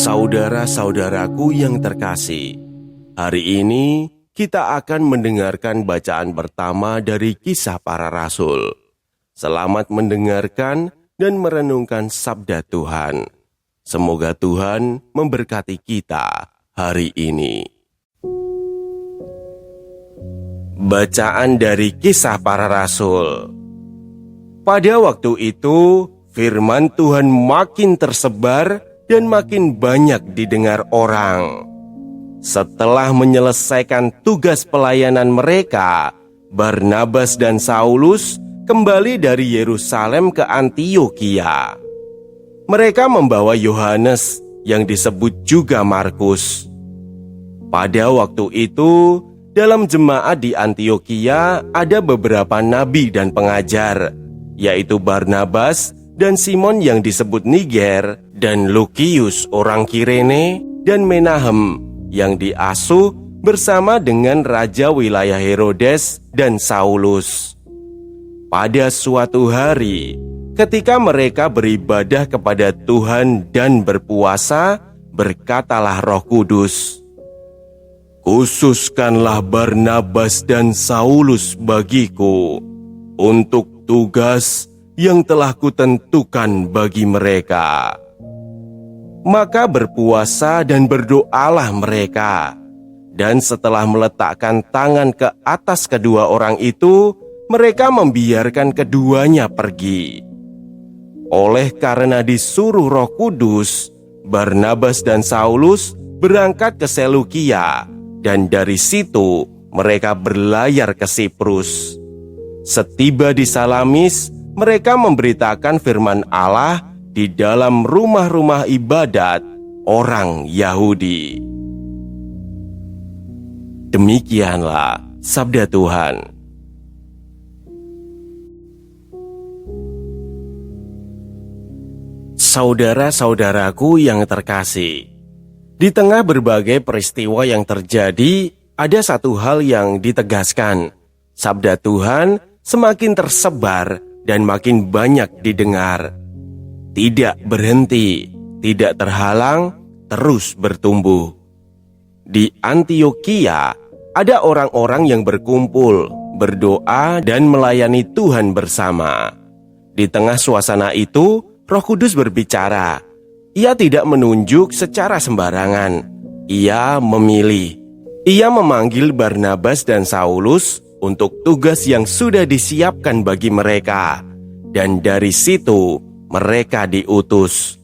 Saudara-saudaraku yang terkasih, hari ini kita akan mendengarkan bacaan pertama dari Kisah Para Rasul. Selamat mendengarkan dan merenungkan sabda Tuhan. Semoga Tuhan memberkati kita hari ini. Bacaan dari Kisah Para Rasul. Pada waktu itu, firman Tuhan makin tersebar dan makin banyak didengar orang. Setelah menyelesaikan tugas pelayanan mereka, Barnabas dan Saulus kembali dari Yerusalem ke Antiokhia. Mereka membawa Yohanes yang disebut juga Markus. Pada waktu itu, dalam jemaat di Antiokhia ada beberapa nabi dan pengajar, yaitu Barnabas dan Simon yang disebut Niger, dan Lukius orang Kirene, dan Menahem yang diasuh bersama dengan raja wilayah Herodes dan Saulus. Pada suatu hari, ketika mereka beribadah kepada Tuhan dan berpuasa, berkatalah Roh Kudus, "Khususkanlah Barnabas dan Saulus bagiku untuk tugas yang telah kutentukan bagi mereka." Maka berpuasa dan berdoalah mereka, dan setelah meletakkan tangan ke atas kedua orang itu, mereka membiarkan keduanya pergi. Oleh karena disuruh Roh Kudus, Barnabas dan Saulus berangkat ke Selukia, dan dari situ mereka berlayar ke Siprus. Setiba di Salamis, mereka memberitakan firman Allah di dalam rumah-rumah ibadat orang Yahudi. Demikianlah sabda Tuhan. Saudara-saudaraku yang terkasih, di tengah berbagai peristiwa yang terjadi, ada satu hal yang ditegaskan. Sabda Tuhan semakin tersebar dan makin banyak didengar. Tidak berhenti, tidak terhalang, terus bertumbuh. Di Antiokhia ada orang-orang yang berkumpul, berdoa dan melayani Tuhan bersama. Di tengah suasana itu, Roh Kudus berbicara. Ia tidak menunjuk secara sembarangan. Ia memilih. Ia memanggil Barnabas dan Saulus untuk tugas yang sudah disiapkan bagi mereka. Dan dari situ, mereka diutus.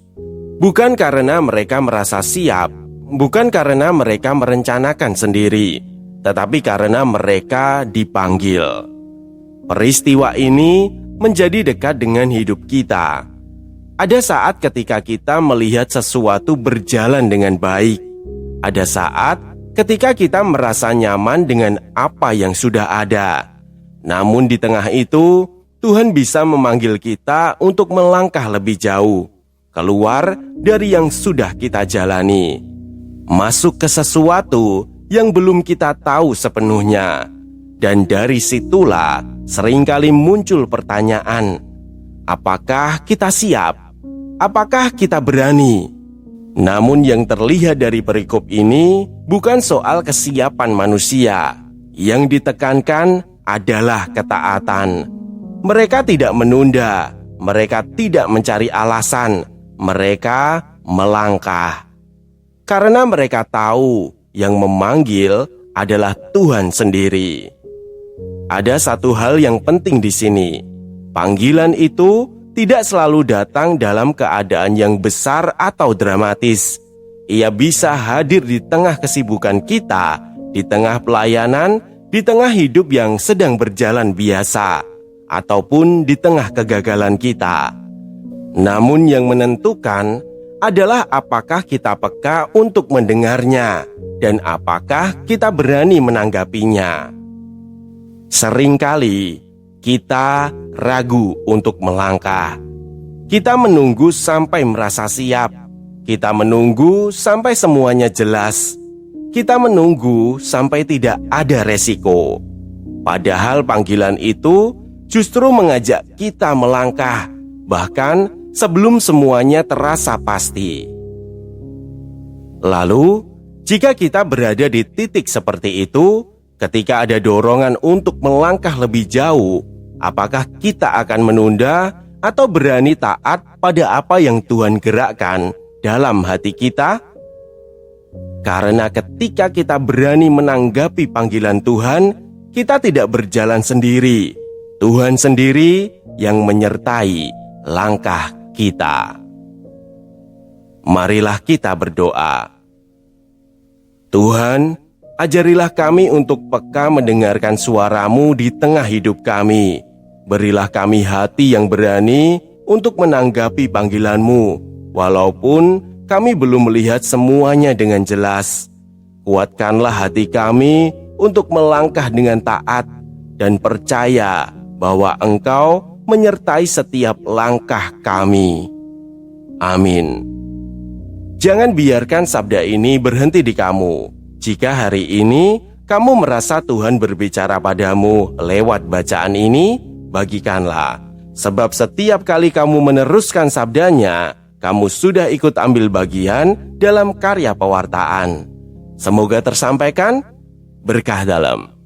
Bukan karena mereka merasa siap, bukan karena mereka merencanakan sendiri, tetapi karena mereka dipanggil. Peristiwa ini menjadi dekat dengan hidup kita. Ada saat ketika kita melihat sesuatu berjalan dengan baik. Ada saat ketika kita merasa nyaman dengan apa yang sudah ada. Namun di tengah itu, Tuhan bisa memanggil kita untuk melangkah lebih jauh, keluar dari yang sudah kita jalani, masuk ke sesuatu yang belum kita tahu sepenuhnya. Dan dari situlah seringkali muncul pertanyaan, apakah kita siap? Apakah kita berani? Namun yang terlihat dari perikop ini bukan soal kesiapan manusia. Yang ditekankan adalah ketaatan. Mereka tidak menunda, mereka tidak mencari alasan, mereka melangkah. Karena mereka tahu yang memanggil adalah Tuhan sendiri. Ada satu hal yang penting di sini. Panggilan itu tidak selalu datang dalam keadaan yang besar atau dramatis. Ia bisa hadir di tengah kesibukan kita, di tengah pelayanan, di tengah hidup yang sedang berjalan biasa, ataupun di tengah kegagalan kita. Namun yang menentukan adalah apakah kita peka untuk mendengarnya dan apakah kita berani menanggapinya. Seringkali kita ragu untuk melangkah. Kita menunggu sampai merasa siap. Kita menunggu sampai semuanya jelas. Kita menunggu sampai tidak ada resiko. Padahal panggilan itu justru mengajak kita melangkah, bahkan sebelum semuanya terasa pasti. Lalu, jika kita berada di titik seperti itu, ketika ada dorongan untuk melangkah lebih jauh, apakah kita akan menunda atau berani taat pada apa yang Tuhan gerakkan dalam hati kita? Karena ketika kita berani menanggapi panggilan Tuhan, kita tidak berjalan sendiri. Tuhan sendiri yang menyertai langkah kita. Marilah kita berdoa. Tuhan, ajarilah kami untuk peka mendengarkan suara-Mu di tengah hidup kami. Berilah kami hati yang berani untuk menanggapi panggilan-Mu, walaupun kami belum melihat semuanya dengan jelas. Kuatkanlah hati kami untuk melangkah dengan taat dan percaya bahwa Engkau menyertai setiap langkah kami. Amin. Jangan biarkan sabda ini berhenti di kamu. Jika hari ini kamu merasa Tuhan berbicara padamu lewat bacaan ini, bagikanlah. Sebab setiap kali kamu meneruskan sabdanya, kamu sudah ikut ambil bagian dalam karya pewartaan. Semoga tersampaikan berkah dalam.